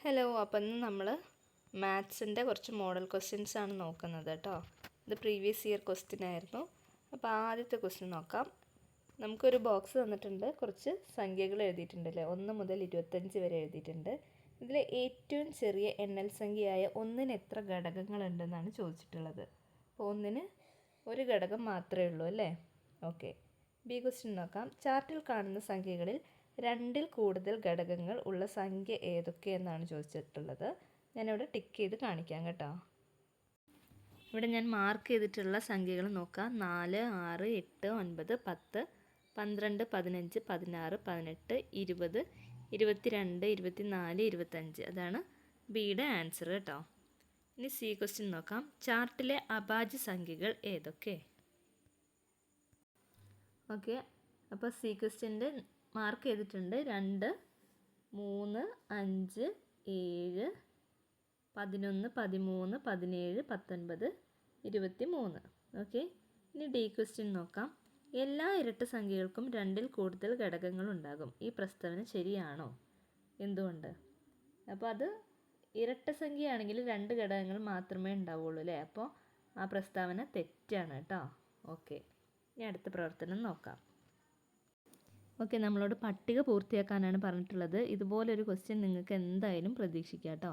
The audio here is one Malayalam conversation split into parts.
ഹലോ, അപ്പം ഇന്ന് നമ്മൾ മാത്സിൻ്റെ കുറച്ച് മോഡൽ ക്വസ്റ്റ്യൻസ് ആണ് നോക്കുന്നത് കേട്ടോ. ഇത് പ്രീവിയസ് ഇയർ ക്വസ്റ്റ്യൻ ആയിരുന്നു. അപ്പോൾ ആദ്യത്തെ ക്വസ്റ്റ്യൻ നോക്കാം. നമുക്കൊരു ബോക്സ് തന്നിട്ടുണ്ട്, കുറച്ച് സംഖ്യകൾ എഴുതിയിട്ടുണ്ടല്ലേ, 1 മുതൽ 25 വരെ എഴുതിയിട്ടുണ്ട്. ഇതിൽ ഏറ്റവും ചെറിയ എണ്ണൽ സംഖ്യയായ 1-ന് എത്ര ഘടകങ്ങളുണ്ടെന്നാണ് ചോദിച്ചിട്ടുള്ളത്. അപ്പോൾ 1-ന് ഒരു ഘടകം മാത്രമേ ഉള്ളൂ അല്ലേ. ഓക്കെ, ബി ക്വസ്റ്റ്യൻ നോക്കാം. ചാർട്ടിൽ കാണുന്ന സംഖ്യകളിൽ 2-ൽ കൂടുതൽ ഘടകങ്ങൾ ഉള്ള സംഖ്യ ഏതൊക്കെയെന്നാണ് ചോദിച്ചിട്ടുള്ളത്. ഞാനിവിടെ ടിക്ക് ചെയ്ത് കാണിക്കാം കേട്ടോ. ഇവിടെ ഞാൻ മാർക്ക് ചെയ്തിട്ടുള്ള സംഖ്യകൾ നോക്കാം. 4, 6, 8, 9, 10, 12, 15, 16, 18, 20, 22, 24, 25. അതാണ് ബിയുടെ ആൻസർ കേട്ടോ. ഇനി സി ക്വസ്റ്റ്യൻ നോക്കാം. ചാർട്ടിലെ അഭാജ്യ സംഖ്യകൾ ഏതൊക്കെ? ഓക്കെ, അപ്പോൾ സി ക്വസ്റ്റ്യൻ്റെ മാർക്ക് ചെയ്തിട്ടുണ്ട്. 2, 3, 5, 7, 11, 13, 17, 19, 23. ഓക്കെ, ഇനി ഡി ക്വസ്റ്റ്യൻ നോക്കാം. എല്ലാ ഇരട്ട സംഖ്യകൾക്കും 2-ൽ കൂടുതൽ ഘടകങ്ങൾ ഉണ്ടാകും. ഈ പ്രസ്താവന ശരിയാണോ? എന്തുകൊണ്ട്? അപ്പോൾ അത് ഇരട്ട സംഖ്യയാണെങ്കിൽ 2 ഘടകങ്ങൾ മാത്രമേ ഉണ്ടാവുള്ളൂ അല്ലേ. അപ്പോൾ ആ പ്രസ്താവന തെറ്റാണ് കേട്ടോ. ഓക്കെ, ഇനി അടുത്ത പ്രവർത്തനം നോക്കാം. ഓക്കെ, നമ്മളോട് പട്ടിക പൂർത്തിയാക്കാനാണ് പറഞ്ഞിട്ടുള്ളത്. ഇതുപോലൊരു ക്വസ്റ്റ്യൻ നിങ്ങൾക്ക് എന്തായാലും പ്രതീക്ഷിക്കാം കേട്ടോ.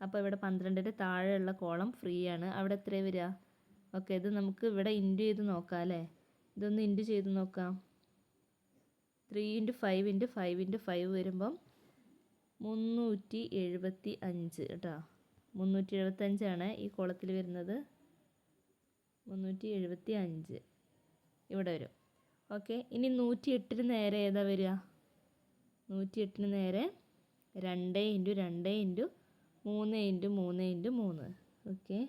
അപ്പോൾ ഇവിടെ 12-ൻ്റെ താഴെയുള്ള കോളം ഫ്രീ ആണ്. അവിടെ എത്ര വരിക? ഓക്കെ, ഇത് നമുക്ക് ഇവിടെ ഇൻറ്റു ചെയ്ത് നോക്കാം അല്ലേ. ഇതൊന്ന് ഇൻറ്റു ചെയ്ത് നോക്കാം. 3 × 5 × 5 × 5 വരുമ്പം 375 കേട്ടോ. 375 ഈ കോളത്തിൽ വരുന്നത്. 375 ഇവിടെ വരും. ഓക്കെ, ഇനി 108-ന് നേരെ ഏതാ വരിക? 108-ന് നേരെ 2 × 2 × 3 × 3 × 3. ഓക്കെ,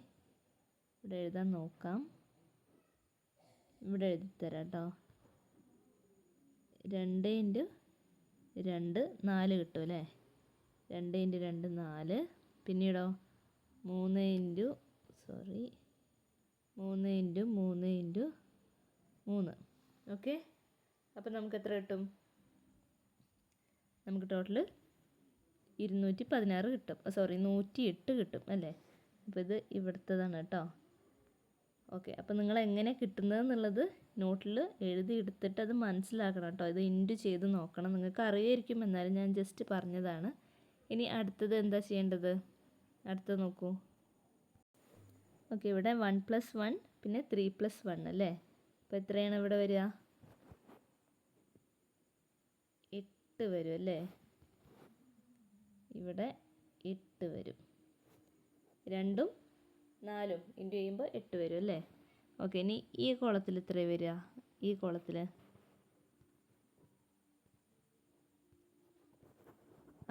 ഇവിടെ എഴുതാൻ നോക്കാം. ഇവിടെ എഴുതിത്തരാം കേട്ടോ. 2 × 2 4 കിട്ടും അല്ലേ. 2 × 2 4. പിന്നീടോ 3 × 3 × 3. ഓക്കെ, അപ്പോൾ നമുക്ക് എത്ര കിട്ടും? നമുക്ക് ടോട്ടൽ 216 കിട്ടും. 108 കിട്ടും അല്ലേ. അപ്പോൾ ഇത് ഇവിടുത്തതാണ് കേട്ടോ. ഓക്കെ, അപ്പോൾ നിങ്ങൾ എങ്ങനെ കിട്ടുന്നതെന്നുള്ളത് നോട്ടിൽ എഴുതി എടുത്തിട്ട് അത് മനസ്സിലാക്കണം കേട്ടോ. ഇത് ഇൻറ്റു ചെയ്ത് നോക്കണം. നിങ്ങൾക്ക് അറിയായിരിക്കും, എന്നാലും ഞാൻ ജസ്റ്റ് പറഞ്ഞതാണ്. ഇനി അടുത്തത് എന്താ ചെയ്യേണ്ടത്? അടുത്തത് നോക്കൂ. ഓക്കെ, ഇവിടെ 1 + 1 പിന്നെ 3 + 1 അല്ലേ. അപ്പോൾ എത്രയാണ് ഇവിടെ വരിക? 8 വരും അല്ലേ. ഇവിടെ 8 വരും. 2ഉം 4ഉം ഇൻറ്റു ചെയ്യുമ്പോൾ 8 വരും അല്ലേ. ഓക്കെ, ഇനി ഈ കോളത്തിൽ എത്ര വരിക? ഈ കോളത്തിൽ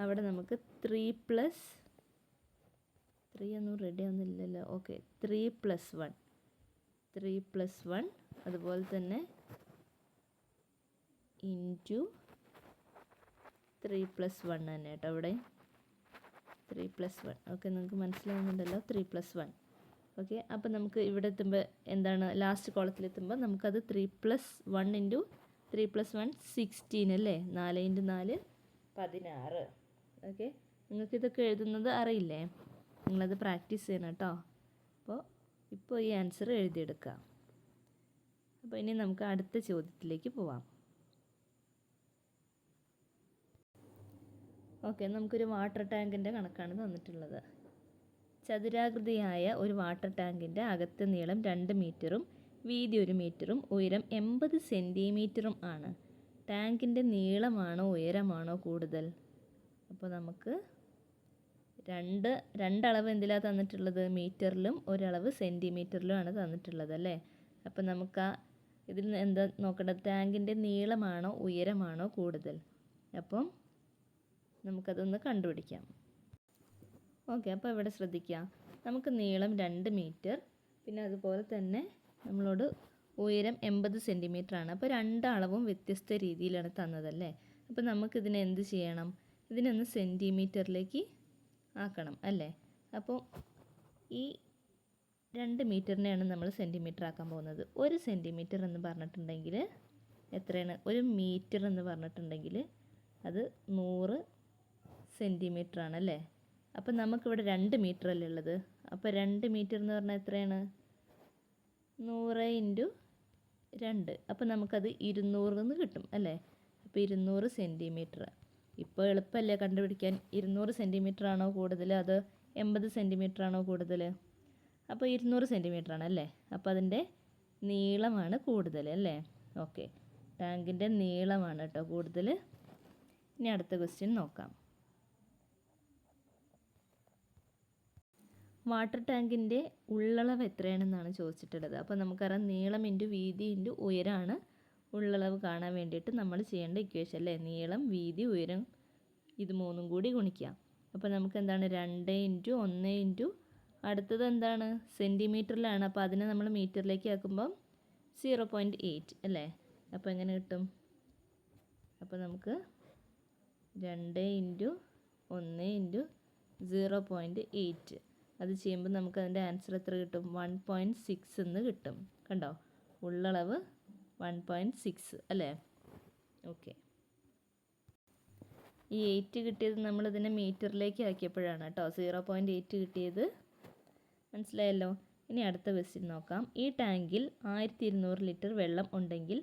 അവിടെ നമുക്ക് 3 + 3 ഒന്നും റെഡി ആവുന്നില്ലല്ലോ. ഓക്കെ, 3 + 1 3 + 1 അതുപോലെ തന്നെ ഇൻറ്റു 3 + 1 തന്നെ കേട്ടോ. ഇവിടെ 3 + 1. ഓക്കെ, നിങ്ങൾക്ക് മനസ്സിലാവുന്നുണ്ടല്ലോ. 3 + 1. ഓക്കെ, അപ്പോൾ നമുക്ക് ഇവിടെ എത്തുമ്പോൾ എന്താണ്? ലാസ്റ്റ് കോളത്തിലെത്തുമ്പോൾ നമുക്കത് 3 + 1 × 3 + 1 16 അല്ലേ. 4 × 4 16. ഓക്കെ, നിങ്ങൾക്കിതൊക്കെ എഴുതുന്നത് അറിയില്ലേ? നിങ്ങളത് പ്രാക്ടീസ് ചെയ്യണം കേട്ടോ. ഇപ്പോൾ ഈ ആൻസർ എഴുതിയെടുക്കുക. അപ്പോൾ ഇനി നമുക്ക് അടുത്ത ചോദ്യത്തിലേക്ക് പോവാം. ഓക്കെ, നമുക്കൊരു വാട്ടർ ടാങ്കിൻ്റെ കണക്കാണ് തന്നിട്ടുള്ളത്. ചതുരാകൃതിയായ ഒരു വാട്ടർ ടാങ്കിൻ്റെ അകത്തെ നീളം 2 മീറ്ററും വീതി 1 മീറ്ററും ഉയരം 80 സെൻറ്റിമീറ്ററും ആണ്. ടാങ്കിൻ്റെ നീളമാണോ ഉയരമാണോ കൂടുതൽ? അപ്പോൾ നമുക്ക് രണ്ടളവ് എന്തിലാണ് തന്നിട്ടുള്ളത്? മീറ്ററിലും ഒരളവ് സെൻറ്റിമീറ്ററിലുമാണ് തന്നിട്ടുള്ളത് അല്ലേ. അപ്പോൾ നമുക്ക് ഇതിൽ എന്താ നോക്കേണ്ടത്? ടാങ്കിൻ്റെ നീളമാണോ ഉയരമാണോ കൂടുതൽ? അപ്പം നമുക്കതൊന്ന് കണ്ടുപിടിക്കാം. ഓക്കെ, അപ്പോൾ ഇവിടെ ശ്രദ്ധിക്കുക. നമുക്ക് നീളം 2 മീറ്റർ, പിന്നെ അതുപോലെ തന്നെ നമ്മളോട് ഉയരം 80 സെൻറ്റിമീറ്റർ ആണ്. അപ്പോൾ 2 അളവും വ്യത്യസ്ത രീതിയിലാണ് തന്നതല്ലേ. അപ്പോൾ നമുക്കിതിനെ എന്ത് ചെയ്യണം? ഇതിനൊന്ന് സെൻറ്റിമീറ്ററിലേക്ക് ആക്കണം അല്ലേ. അപ്പോൾ ഈ 2 മീറ്ററിനെയാണ് നമ്മൾ സെൻറ്റിമീറ്റർ ആക്കാൻ പോകുന്നത്. 1 സെൻറ്റിമീറ്റർ എന്ന് പറഞ്ഞിട്ടുണ്ടെങ്കിൽ എത്രയാണ്? 1 മീറ്റർ എന്ന് പറഞ്ഞിട്ടുണ്ടെങ്കിൽ അത് 100 സെൻറ്റിമീറ്റർ ആണല്ലേ. അപ്പോൾ നമുക്കിവിടെ 2 മീറ്റർ അല്ലേ ഉള്ളത്. അപ്പോൾ 2 മീറ്റർ എന്ന് പറഞ്ഞാൽ എത്രയാണ്? 100 ഇൻറ്റു 2. അപ്പോൾ നമുക്കത് 200 എന്ന് കിട്ടും അല്ലേ. അപ്പോൾ 200 സെൻറ്റിമീറ്റർ. ഇപ്പോൾ എളുപ്പമല്ലേ കണ്ടുപിടിക്കാൻ. 200 സെൻറ്റിമീറ്റർ ആണോ കൂടുതൽ, അത് 80 സെൻറ്റിമീറ്റർ ആണോ കൂടുതൽ? അപ്പോൾ 200 സെൻറ്റിമീറ്റർ ആണ് അല്ലേ. അപ്പോൾ അതിൻ്റെ നീളമാണ് കൂടുതൽ അല്ലേ. ഓക്കെ, ടാങ്കിൻ്റെ നീളമാണ് കേട്ടോ കൂടുതൽ. ഇനി അടുത്ത ക്വസ്റ്റ്യൻ നോക്കാം. വാട്ടർ ടാങ്കിൻ്റെ ഉള്ളളവ് എത്രയാണെന്നാണ് ചോദിച്ചിട്ടുള്ളത്. അപ്പോൾ നമുക്കറിയാം നീളം ഇൻറ്റു വീതി ഇൻറ്റു ഉയരമാണ് ഉള്ളളവ് കാണാൻ വേണ്ടിയിട്ട് നമ്മൾ ചെയ്യേണ്ട ഇക്വേഷൻ അല്ലേ. നീളം, വീതി, ഉയരം ഇത് മൂന്നും കൂടി ഗുണിക്കാം. അപ്പോൾ നമുക്ക് എന്താണ് 2 ഇൻറ്റു 1 ഇൻറ്റു അടുത്തത് എന്താണ് സെൻറ്റിമീറ്ററിലാണ്. അപ്പോൾ അതിനെ നമ്മൾ മീറ്ററിലേക്ക് ആക്കുമ്പം 0.8 അല്ലേ. അപ്പോൾ എങ്ങനെ കിട്ടും? അപ്പോൾ നമുക്ക് 2 ഇൻറ്റു 1 ഇൻറ്റു 0.8 അത് ചെയ്യുമ്പോൾ നമുക്ക് അതിൻ്റെ ആൻസർ എത്ര കിട്ടും? 1.6 എന്ന് കിട്ടും. കണ്ടോ, ഉള്ളളവ് 1.6 അല്ലേ. ഓക്കെ, ഈ 8 കിട്ടിയത് നമ്മളിതിനെ മീറ്ററിലേക്ക് ആക്കിയപ്പോഴാണ് കേട്ടോ 0.8 കിട്ടിയത്. മനസ്സിലായല്ലോ. ഇനി അടുത്ത ക്വസ്റ്റ്യൻ നോക്കാം. ഈ ടാങ്കിൽ 1200 ലിറ്റർ വെള്ളം ഉണ്ടെങ്കിൽ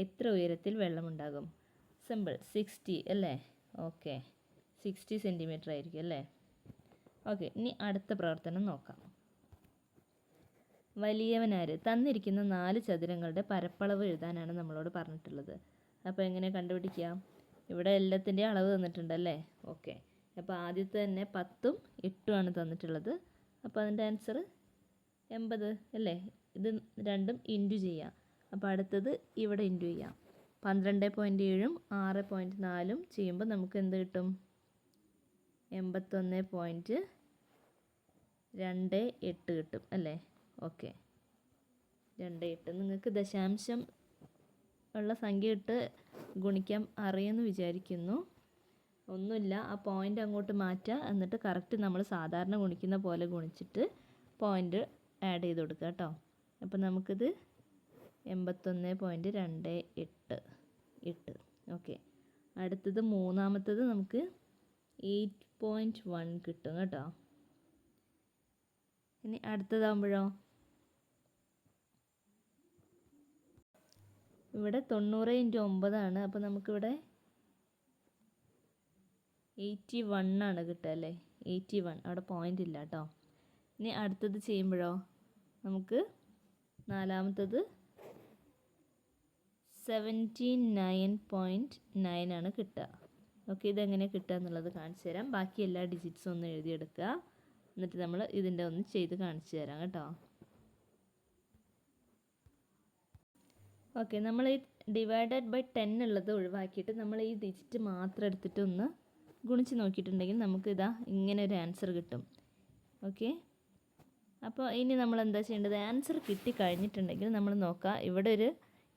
എത്ര ഉയരത്തിൽ വെള്ളമുണ്ടാകും? സിമ്പിൾ, 60 അല്ലേ. ഓക്കെ, 60 സെൻറ്റിമീറ്റർ ആയിരിക്കും അല്ലേ. ഓക്കെ, ഇനി അടുത്ത പ്രവർത്തനം നോക്കാം. വലിയവനാര് തന്നിരിക്കുന്ന 4 ചതുരങ്ങളുടെ പരപ്പളവ് എഴുതാനാണ് നമ്മളോട് പറഞ്ഞിട്ടുള്ളത്. അപ്പോൾ എങ്ങനെ കണ്ടുപിടിക്കാം? ഇവിടെ എല്ലാത്തിൻ്റെയും അളവ് തന്നിട്ടുണ്ടല്ലേ. ഓക്കെ, അപ്പോൾ ആദ്യത്തെ തന്നെ 10ഉം 8ഉം ആണ് തന്നിട്ടുള്ളത്. അപ്പോൾ അതിൻ്റെ ആൻസർ 80 അല്ലേ. ഇത് രണ്ടും ഇൻറ്റു ചെയ്യാം. അപ്പോൾ അടുത്തത് ഇവിടെ ഇൻറ്റു ചെയ്യാം. 12.7ഉം 6.4ഉം ചെയ്യുമ്പോൾ നമുക്ക് എന്ത് കിട്ടും? 81.28 കിട്ടും അല്ലേ. ഓക്കെ, 28. നിങ്ങൾക്ക് ദശാംശം ഉള്ള സംഖ്യ ഇട്ട് ഗുണിക്കാൻ അറിയുമെന്ന് വിചാരിക്കുന്നു. ഒന്നുമില്ല, ആ പോയിൻ്റ് അങ്ങോട്ട് മാറ്റുക, എന്നിട്ട് കറക്റ്റ് നമ്മൾ സാധാരണ ഗുണിക്കുന്ന പോലെ ഗുണിച്ചിട്ട് പോയിൻ്റ് ആഡ് ചെയ്ത് കൊടുക്കുക കേട്ടോ. അപ്പോൾ നമുക്കിത് 81.28. ഓക്കെ, അടുത്തത് മൂന്നാമത്തത് നമുക്ക് 8.1 കിട്ടും കേട്ടോ. ഇനി അടുത്തതാകുമ്പോഴോ ഇവിടെ 90 ഇൻറ്റു 9 ആണ്. അപ്പോൾ നമുക്കിവിടെ 81 ആണ് കിട്ടുക അല്ലേ. 81, അവിടെ പോയിൻ്റ് ഇല്ല കേട്ടോ. ഇനി അടുത്തത് ചെയ്യുമ്പോഴോ നമുക്ക് നാലാമത്തത് 79.9 ആണ് കിട്ടുക. ഓക്കെ, ഇതെങ്ങനെ കിട്ടുക എന്നുള്ളത് കാണിച്ചു തരാം. ബാക്കി എല്ലാ ഡിജിറ്റ്സും ഒന്ന് എഴുതിയെടുക്കുക, എന്നിട്ട് നമ്മൾ ഇതിൻ്റെ ഒന്ന് ചെയ്ത് കാണിച്ചു തരാം കേട്ടോ. ഓക്കെ, നമ്മൾ ഈ ഡിവൈഡഡ് ബൈ 10 ഉള്ളത് ഒഴിവാക്കിയിട്ട് നമ്മൾ ഈ ഡിജിറ്റ് മാത്രം എടുത്തിട്ട് ഒന്ന് ഗുണിച്ച് നോക്കിയിട്ടുണ്ടെങ്കിൽ നമുക്ക് ഇതാ ഇങ്ങനെ ഒരു ആൻസർ കിട്ടും. ഓക്കെ, അപ്പോൾ ഇനി നമ്മൾ എന്താ ചെയ്യേണ്ടത്? ആൻസർ കിട്ടിക്കഴിഞ്ഞിട്ടുണ്ടെങ്കിൽ നമ്മൾ നോക്കുക, ഇവിടെ ഒരു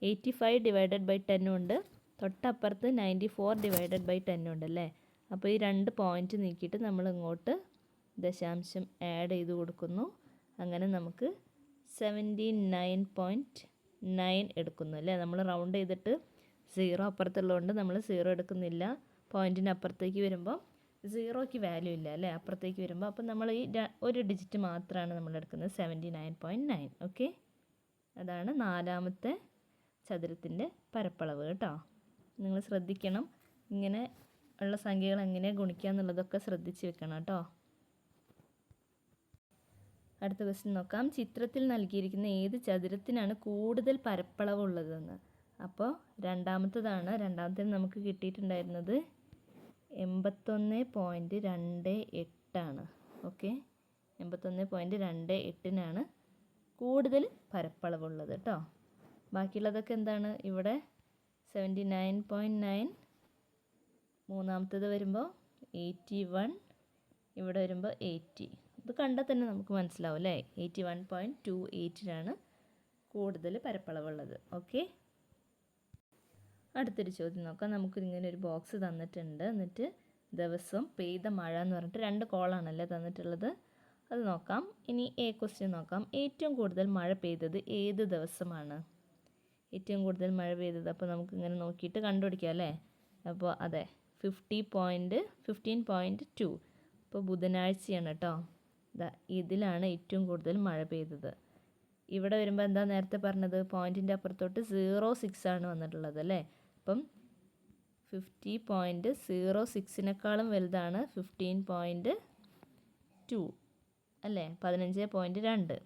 85 ഡിവൈഡഡ് ബൈ 10 ഉണ്ട്, തൊട്ടപ്പുറത്ത് 94 ഡിവൈഡഡ് ബൈ 10 ഉണ്ടല്ലേ. അപ്പോൾ ഈ 2 പോയിൻ്റ് നീക്കിയിട്ട് നമ്മൾ ഇങ്ങോട്ട് ദശാംശം ആഡ് ചെയ്ത് കൊടുക്കുന്നു. അങ്ങനെ നമുക്ക് 79.9 എടുക്കുന്നു അല്ലേ. നമ്മൾ റൗണ്ട് ചെയ്തിട്ട് 0 അപ്പുറത്തുള്ളതുകൊണ്ട് നമ്മൾ 0 എടുക്കുന്നില്ല. പോയിൻറ്റിന് അപ്പുറത്തേക്ക് വരുമ്പോൾ 0ക്ക് വാല്യൂ ഇല്ല അല്ലേ, അപ്പുറത്തേക്ക് വരുമ്പോൾ. അപ്പോൾ നമ്മൾ ഈ ഒരു ഡിജിറ്റ് മാത്രമാണ് നമ്മൾ എടുക്കുന്നത്, 79.9. ഓക്കെ, അതാണ് നാലാമത്തെ ചതുരത്തിൻ്റെ പരപ്പളവ് കേട്ടോ. നിങ്ങൾ ശ്രദ്ധിക്കണം, ഇങ്ങനെ ഉള്ള സംഖ്യകൾ എങ്ങനെ ഗുണിക്കുക എന്നുള്ളതൊക്കെ ശ്രദ്ധിച്ച് വെക്കണം കേട്ടോ. അടുത്ത ക്വസ്റ്റ്യൻ നോക്കാം. ചിത്രത്തിൽ നൽകിയിരിക്കുന്ന ഏത് ചതുരത്തിനാണ് കൂടുതൽ പരപ്പളവ് ഉള്ളതെന്ന്. അപ്പോൾ രണ്ടാമത്തേത് നമുക്ക് കിട്ടിയിട്ടുണ്ടായിരുന്നത് 81.28 ആണ്. ഓക്കെ, 81.28നാണ് കൂടുതൽ പരപ്പളവുള്ളത് കേട്ടോ. ബാക്കിയുള്ളതൊക്കെ എന്താണ്? ഇവിടെ 79.9, മൂന്നാമത്തേത് വരുമ്പോൾ 81, ഇവിടെ വരുമ്പോൾ 80. ഇത് കണ്ടാൽ തന്നെ നമുക്ക് മനസ്സിലാവും അല്ലേ. 81.28നാണ് കൂടുതൽ പരപ്പളവുള്ളത്. ഓക്കെ, അടുത്തൊരു ചോദ്യം നോക്കാം. നമുക്ക് ഇങ്ങനെ ഒരു ബോക്സ് തന്നിട്ടുണ്ട്, എന്നിട്ട് ദിവസം പെയ്ത മഴ എന്ന് പറഞ്ഞിട്ട് 2 കോളാണല്ലേ തന്നിട്ടുള്ളത്, അത് നോക്കാം. ഇനി ക്വസ്റ്റ്യൻ നോക്കാം. ഏറ്റവും കൂടുതൽ മഴ പെയ്തത് ഏത് ദിവസമാണ്? ഏറ്റവും കൂടുതൽ മഴ പെയ്തത്, അപ്പോൾ നമുക്ക് ഇങ്ങനെ നോക്കിയിട്ട് കണ്ടുപിടിക്കാം അല്ലേ. അപ്പോൾ അതെ, 15.2 ഇപ്പോൾ ബുധനാഴ്ചയാണ് കേട്ടോ. ഇതിലാണ് ഏറ്റവും കൂടുതൽ മഴ പെയ്തത്. ഇവിടെ വരുമ്പോൾ എന്താ നേരത്തെ പറഞ്ഞത്, പോയിൻറ്റിൻ്റെ അപ്പുറത്തോട്ട് 0.6 ആണ് വന്നിട്ടുള്ളത് അല്ലേ. അപ്പം 50.06 വലുതാണ് 15.2 അല്ലേ, 15.2.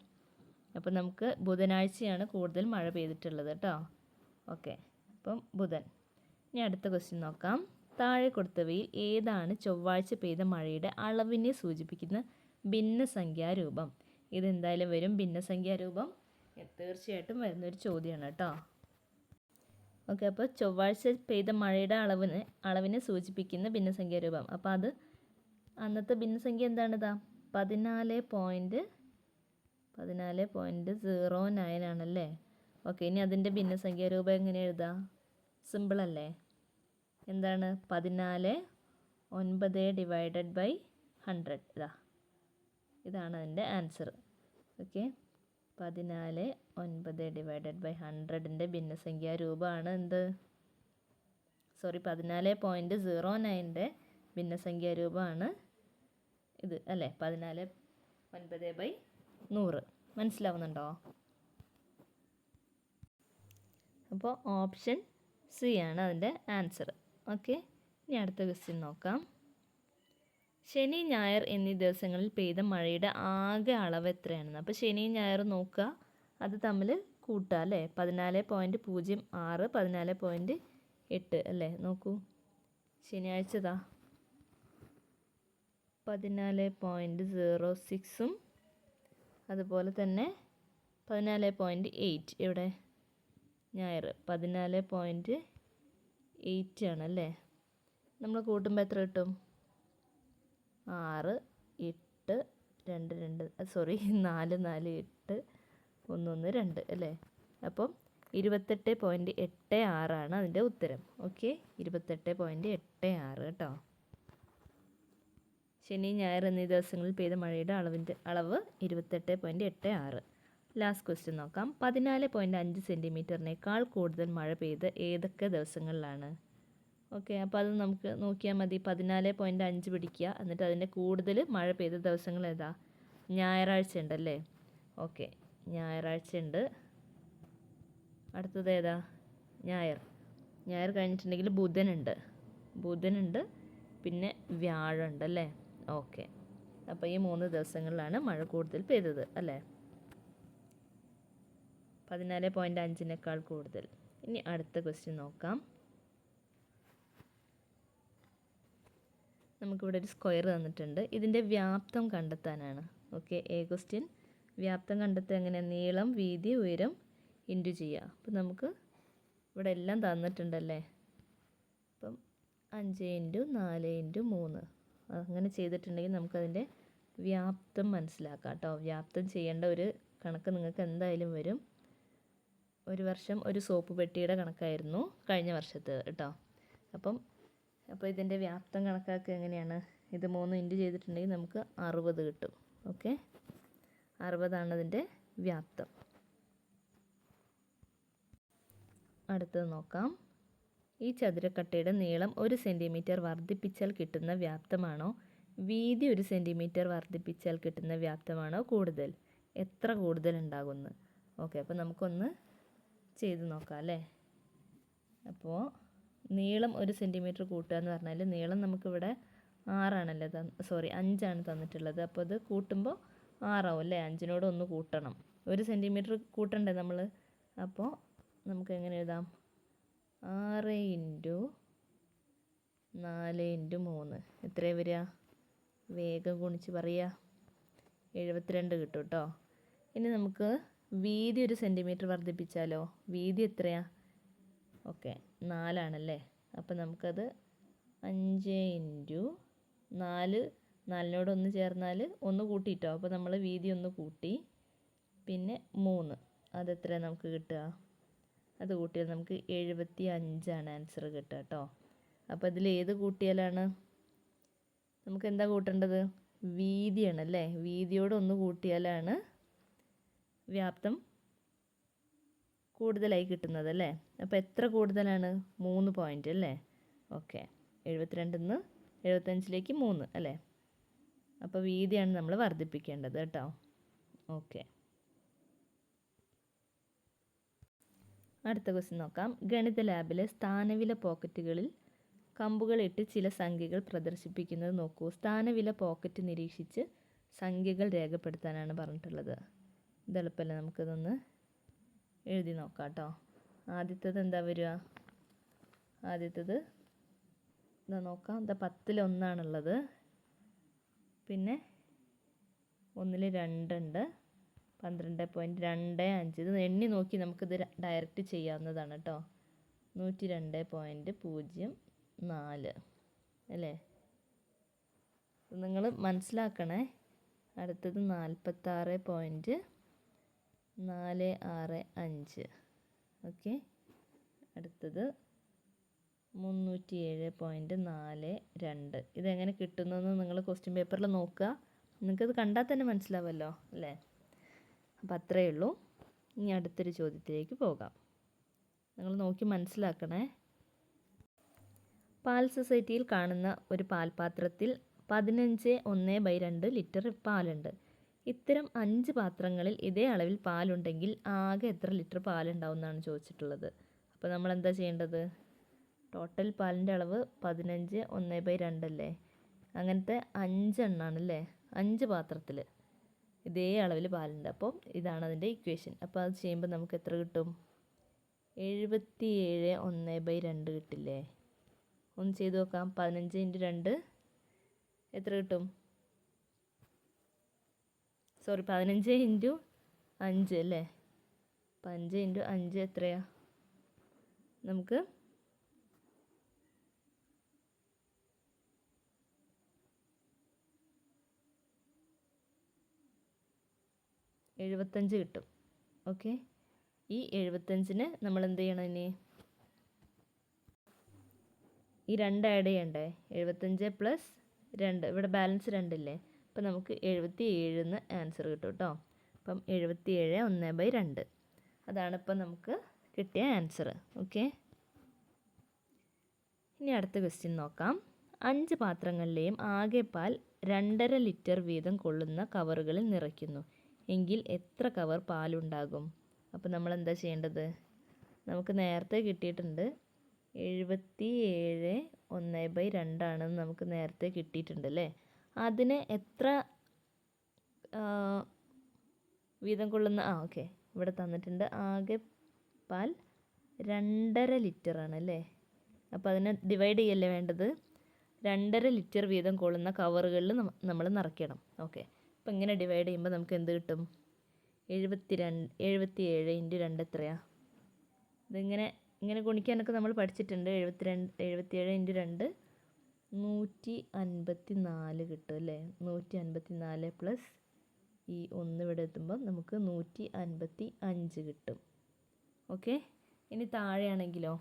അപ്പം നമുക്ക് ബുധനാഴ്ചയാണ് കൂടുതൽ മഴ പെയ്തിട്ടുള്ളത് കേട്ടോ. ഓക്കെ, അപ്പം ബുധൻ. ഇനി അടുത്ത ക്വസ്റ്റ്യൻ നോക്കാം. താഴെ കൊടുത്തവയിൽ ഏതാണ് ചൊവ്വാഴ്ച പെയ്ത മഴയുടെ അളവിനെ സൂചിപ്പിക്കുന്ന ഭിന്നസംഖ്യാരൂപം? ഇതെന്തായാലും വരും, ഭിന്നസംഖ്യാരൂപം തീർച്ചയായിട്ടും വരുന്നൊരു ചോദ്യമാണ് കേട്ടോ. ഓക്കെ, അപ്പോൾ ചൊവ്വാഴ്ച പെയ്ത മഴയുടെ അളവിനെ സൂചിപ്പിക്കുന്ന ഭിന്നസംഖ്യാരൂപം. അപ്പോൾ അത് അന്നത്തെ ഭിന്നസംഖ്യ എന്താണിതാ 14.09 ആണല്ലേ. ഓക്കെ, ഇനി അതിൻ്റെ ഭിന്നസംഖ്യാരൂപം എങ്ങനെ എഴുതാം? സിമ്പിളല്ലേ. എന്താണ് 14/9 ഇതാണ് അതിൻ്റെ ആൻസർ. ഓക്കെ, 14/9 ഭിന്നസംഖ്യാരൂപമാണ് എന്ത്, 14.09 ഭിന്നസംഖ്യാരൂപമാണ് ഇത് അല്ലേ, 14/9 മനസ്സിലാവുന്നുണ്ടോ? അപ്പോൾ ഓപ്ഷൻ സി ആണ് അതിൻ്റെ ആൻസർ. ഓക്കെ, ഇനി അടുത്ത ക്വസ്റ്റ്യൻ നോക്കാം. ശനി ഞായർ എന്നീ ദിവസങ്ങളിൽ പെയ്ത മഴയുടെ ആകെ അളവ് എത്രയാണെന്ന്. അപ്പോൾ ശനി ഞായർ നോക്കുക, അത് തമ്മിൽ കൂട്ടുക അല്ലേ. 14.06 14.8 അല്ലേ. നോക്കൂ, ശനിയാഴ്ചതാ 14.06 അതുപോലെ തന്നെ 14.8 ഇവിടെ ഞായർ 14.8 ആണല്ലേ. നമ്മൾ കൂട്ടുമ്പോൾ എത്ര കിട്ടും? 6 8 2 2 4 4 8 1 1 2 അല്ലേ. അപ്പം 28.86 ആണ് അതിൻ്റെ ഉത്തരം. ഓക്കെ, 28.86 കേട്ടോ. ശനി ഞായർ എന്നീ ദിവസങ്ങളിൽ പെയ്ത മഴയുടെ അളവ് 28.86. ലാസ്റ്റ് ക്വസ്റ്റ്യൻ നോക്കാം. 14.5 സെൻറ്റിമീറ്ററിനേക്കാൾ കൂടുതൽ മഴ പെയ്ത് ഏതൊക്കെ ദിവസങ്ങളിലാണ്? ഓക്കെ, അപ്പോൾ അത് നമുക്ക് നോക്കിയാൽ മതി. 14.5 പിടിക്കുക, എന്നിട്ട് അതിൻ്റെ കൂടുതൽ മഴ പെയ്ത ദിവസങ്ങൾ ഏതാ? ഞായറാഴ്ച ഉണ്ടല്ലേ. ഓക്കെ, ഞായറാഴ്ച ഉണ്ട്. അടുത്തത് ഏതാ? ഞായർ കഴിഞ്ഞിട്ടുണ്ടെങ്കിൽ ബുധനുണ്ട്, പിന്നെ വ്യാഴം ഉണ്ടല്ലേ. ഓക്കെ, അപ്പോൾ ഈ 3 ദിവസങ്ങളിലാണ് മഴ കൂടുതൽ പെയ്തത് അല്ലേ, 14.5 കൂടുതൽ. ഇനി അടുത്ത ക്വസ്റ്റ്യൻ നോക്കാം. നമുക്കിവിടെ ഒരു സ്ക്വയർ തന്നിട്ടുണ്ട്, ഇതിൻ്റെ വ്യാപ്തം കണ്ടെത്താനാണ്. ഓക്കെ, ക്വസ്റ്റ്യൻ വ്യാപ്തം കണ്ടെത്താൻ എങ്ങനെ? നീളം, വീതി, ഉയരം ഇൻറ്റു ചെയ്യുക. അപ്പം നമുക്ക് ഇവിടെ എല്ലാം തന്നിട്ടുണ്ടല്ലേ. അപ്പം 5 × 4 × 3 അങ്ങനെ ചെയ്തിട്ടുണ്ടെങ്കിൽ നമുക്കതിൻ്റെ വ്യാപ്തം മനസ്സിലാക്കാം കേട്ടോ. വ്യാപ്തം ചെയ്യേണ്ട ഒരു കണക്ക് നിങ്ങൾക്ക് എന്തായാലും വരും. ഒരു വർഷം ഒരു സോപ്പ് പെട്ടിയുടെ കണക്കായിരുന്നു കഴിഞ്ഞ വർഷത്തെ കേട്ടോ. അപ്പോൾ ഇതിൻ്റെ വ്യാപ്തം കണക്കാക്കുക എങ്ങനെയാണ്? ഇത് 3 ഇൻറ്റു ചെയ്തിട്ടുണ്ടെങ്കിൽ നമുക്ക് 60 കിട്ടും. ഓക്കെ, 60 ഇതിൻ്റെ വ്യാപ്തം. അടുത്തത് നോക്കാം. ഈ ചതുരക്കട്ടയുടെ നീളം 1 സെൻറ്റിമീറ്റർ വർദ്ധിപ്പിച്ചാൽ കിട്ടുന്ന വ്യാപ്തമാണോ വീതി 1 സെൻറ്റിമീറ്റർ വർദ്ധിപ്പിച്ചാൽ കിട്ടുന്ന വ്യാപ്തമാണോ കൂടുതൽ? എത്ര കൂടുതൽ ഉണ്ടാകുമെന്ന്. ഓക്കെ, അപ്പോൾ നമുക്കൊന്ന് ചെയ്ത് നോക്കാം അല്ലേ. അപ്പോൾ നീളം 1 സെൻറ്റിമീറ്റർ കൂട്ടുക എന്ന് പറഞ്ഞാൽ നീളം നമുക്കിവിടെ 5 തന്നിട്ടുള്ളത്. അപ്പോൾ അത് കൂട്ടുമ്പോൾ 6 ആവും അല്ലേ. 5നോട് 1 കൂട്ടണം, 1 സെൻറ്റിമീറ്റർ കൂട്ടണ്ടേ നമ്മൾ. അപ്പോൾ നമുക്ക് എങ്ങനെ എഴുതാം? 6 × 4 × 3 എത്രയാണ് വരിക? വേഗം ഗുണിച്ച് പറയുക, 72 കിട്ടും കേട്ടോ. ഇനി നമുക്ക് വീതി 1 സെൻറ്റിമീറ്റർ വർദ്ധിപ്പിച്ചാലോ? വീതി എത്രയാണ്? ഓക്കെ, 4 ആണല്ലേ. അപ്പോൾ നമുക്കത് 5 × 4 4നോട് 1 ചേർന്നാൽ 1 കൂട്ടിയിട്ടോ. അപ്പോൾ നമ്മൾ വീതി 1 കൂട്ടി, പിന്നെ 3 അതെത്രയാണ് നമുക്ക് കിട്ടുക? അത് കൂട്ടിയാൽ നമുക്ക് 75 ആണ് ആൻസർ കിട്ടുക കേട്ടോ. അപ്പോൾ ഇതിൽ ഏത് കൂട്ടിയാലാണ്? നമുക്ക് എന്താ കൂട്ടേണ്ടത്? വീതിയാണല്ലേ. വീതിയോട് 1 കൂട്ടിയാലാണ് വ്യാപ്തം കൂടുതലായി കിട്ടുന്നത് അല്ലേ. അപ്പോൾ എത്ര കൂടുതലാണ്? 3 പോയിൻ്റ് അല്ലേ. ഓക്കെ, 72 നിന്ന് 75ലേക്ക് 3 അല്ലേ. അപ്പോൾ വീതിയാണ് നമ്മൾ വർദ്ധിപ്പിക്കേണ്ടത് കേട്ടോ. ഓക്കെ, അടുത്ത ക്വസ്റ്റ്യൻ നോക്കാം. ഗണിത ലാബിലെ സ്ഥാനവില പോക്കറ്റുകളിൽ കമ്പുകളിട്ട് ചില സംഖ്യകൾ പ്രദർശിപ്പിക്കുന്നത് നോക്കൂ. സ്ഥാനവില പോക്കറ്റ് നിരീക്ഷിച്ച് സംഖ്യകൾ രേഖപ്പെടുത്താനാണ് പറഞ്ഞിട്ടുള്ളത്. ഇത് എളുപ്പമല്ലേ, നമുക്കിതൊന്ന് എഴുതി നോക്കാം കേട്ടോ. ആദ്യത്തേത് എന്താ വരിക? ആദ്യത്തേത് ഇതാ നോക്കാം. ഇതാ 10ൽ 1 പിന്നെ 1ൽ 2 ഉണ്ട്, 12.25. ഇത് എണ്ണി നോക്കി നമുക്കിത് ഡയറക്റ്റ് ചെയ്യാവുന്നതാണ് കേട്ടോ. 102.04 അല്ലേ? നിങ്ങൾ മനസ്സിലാക്കണേ. അടുത്തത് 46.465. ഓക്കെ, അടുത്തത് 307.42. ഇതെങ്ങനെ കിട്ടുന്നതെന്ന് നിങ്ങൾ ക്വസ്റ്റ്യൻ പേപ്പറിൽ നോക്കുക. നിങ്ങൾക്കത് കണ്ടാൽ തന്നെ മനസ്സിലാവുമല്ലോ അല്ലേ? അപ്പോൾ അത്രയേ ഉള്ളൂ. ഇനി അടുത്തൊരു ചോദ്യത്തിലേക്ക് പോകാം. നിങ്ങൾ നോക്കി മനസ്സിലാക്കണേ. പാൽ സൊസൈറ്റിയിൽ കാണുന്ന ഒരു പാൽപാത്രത്തിൽ 15.1/2 ലിറ്റർ പാലുണ്ട്. ഇത്തരം 5 പാത്രങ്ങളിൽ ഇതേ അളവിൽ പാലുണ്ടെങ്കിൽ ആകെ എത്ര ലിറ്റർ പാലുണ്ടാവും എന്നാണ് ചോദിച്ചിട്ടുള്ളത്. അപ്പോൾ നമ്മൾ എന്താ ചെയ്യേണ്ടത്? ടോട്ടൽ പാലിൻ്റെ അളവ് 15.1/2 അല്ലേ? അങ്ങനത്തെ 5 എണ്ണാണല്ലേ? 5 പാത്രത്തിൽ ഇതേ അളവിൽ പാലുണ്ട്. അപ്പം ഇതാണ് അതിൻ്റെ ഇക്വേഷൻ. അപ്പോൾ അത് ചെയ്യുമ്പോൾ നമുക്ക് എത്ര കിട്ടും? 77.1/2 കിട്ടില്ലേ? ഒന്ന് ചെയ്ത് നോക്കാം. 15 × 2 എത്ര കിട്ടും? 15 × 5 അല്ലേ? 5 × 5 എത്രയാ? നമുക്ക് 75 കിട്ടും. ഓക്കെ, ഈ 75-ന് നമ്മൾ എന്ത് ചെയ്യണം? ഇനി ഈ 2 ആഡ് ചെയ്യണ്ടേ? 75 + 2, ഇവിടെ ബാലൻസ് 2 ഇല്ലേ? അപ്പോൾ നമുക്ക് 77 എന്ന് ആൻസർ കിട്ടും കേട്ടോ. അപ്പം 77.1/2 അതാണ് ഇപ്പം നമുക്ക് കിട്ടിയ ആൻസർ. ഓക്കെ, ഇനി അടുത്ത ക്വസ്റ്റ്യൻ നോക്കാം. 5 പാത്രങ്ങളിലെയും ആകെ പാൽ 2.5 ലിറ്റർ വീതം കൊള്ളുന്ന കവറുകളിൽ നിറയ്ക്കുന്നു എങ്കിൽ എത്ര കവർ പാലുണ്ടാകും? അപ്പോൾ നമ്മൾ എന്താ ചെയ്യേണ്ടത്? നമുക്ക് നേരത്തെ കിട്ടിയിട്ടുണ്ട് 77.1/2 ആണെന്ന് നമുക്ക് നേരത്തെ കിട്ടിയിട്ടുണ്ട് അല്ലേ? അതിന് എത്ര വീതം കൊള്ളുന്ന ഓക്കെ, ഇവിടെ തന്നിട്ടുണ്ട്. ആകെ പാൽ 2.5 ലിറ്റർ ആണല്ലേ? അപ്പോൾ അതിനെ ഡിവൈഡ് ചെയ്യല്ലേ വേണ്ടത്? 2.5 ലിറ്റർ വീതം കൊള്ളുന്ന കവറുകളിൽ നമ്മൾ നിറയ്ക്കണം. ഓക്കെ, അപ്പോൾ ഇങ്ങനെ ഡിവൈഡ് ചെയ്യുമ്പോൾ നമുക്ക് എന്ത് കിട്ടും? 77 × 2 എത്രയാ? ഇങ്ങനെ ഗുണിക്കാനൊക്കെ നമ്മൾ പഠിച്ചിട്ടുണ്ട്. 77 × 2 154 കിട്ടും അല്ലേ? 154 പ്ലസ് ഈ 1 ഇവിടെ എത്തുമ്പോൾ നമുക്ക് 155 കിട്ടും. ഓക്കെ, ഇനി താഴെയാണെങ്കിലോ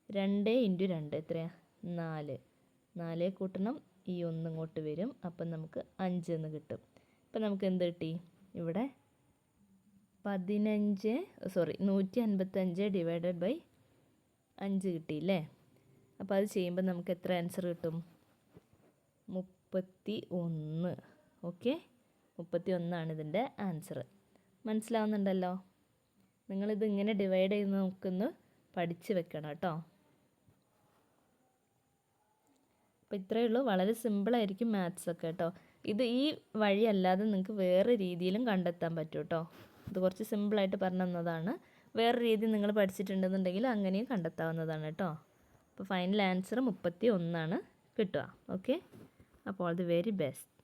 2 × 2 എത്രയാ? 4 കൂട്ടണം, ഈ 1 ഇങ്ങോട്ട് വരും. അപ്പം നമുക്ക് 5 എന്ന് കിട്ടും. അപ്പം നമുക്ക് എന്ത് കിട്ടി? ഇവിടെ 155/5 കിട്ടിയില്ലേ? അപ്പോൾ അത് ചെയ്യുമ്പോൾ നമുക്ക് എത്ര ആൻസർ കിട്ടും? 31. ഓക്കെ, 31 ഇതിൻ്റെ ആൻസർ. മനസ്സിലാവുന്നുണ്ടല്ലോ? നിങ്ങളിത് ഇങ്ങനെ ഡിവൈഡ് ചെയ്ത് നോക്കൊന്ന് പഠിച്ച് വെക്കണം കേട്ടോ. അപ്പോൾ ഇത്രയേ ഉള്ളൂ. വളരെ സിമ്പിളായിരിക്കും മാത്സ് ഒക്കെ കേട്ടോ. ഇത് ഈ വഴി അല്ലാതെ നിങ്ങൾക്ക് വേറെ രീതിയിലും കണ്ടെത്താൻ പറ്റും കേട്ടോ. ഇത് കുറച്ച് സിമ്പിളായിട്ട് പറഞ്ഞു തന്നതാണ്. വേറെ രീതി നിങ്ങൾ പഠിച്ചിട്ടുണ്ടെന്നുണ്ടെങ്കിൽ അങ്ങനെയും കണ്ടെത്താവുന്നതാണ് കേട്ടോ. അപ്പോൾ ഫൈനൽ ആൻസർ 31 കിട്ടുക. ഓക്കെ, അപ്പോൾ ഓൾ ദി വെരി ബെസ്റ്റ്.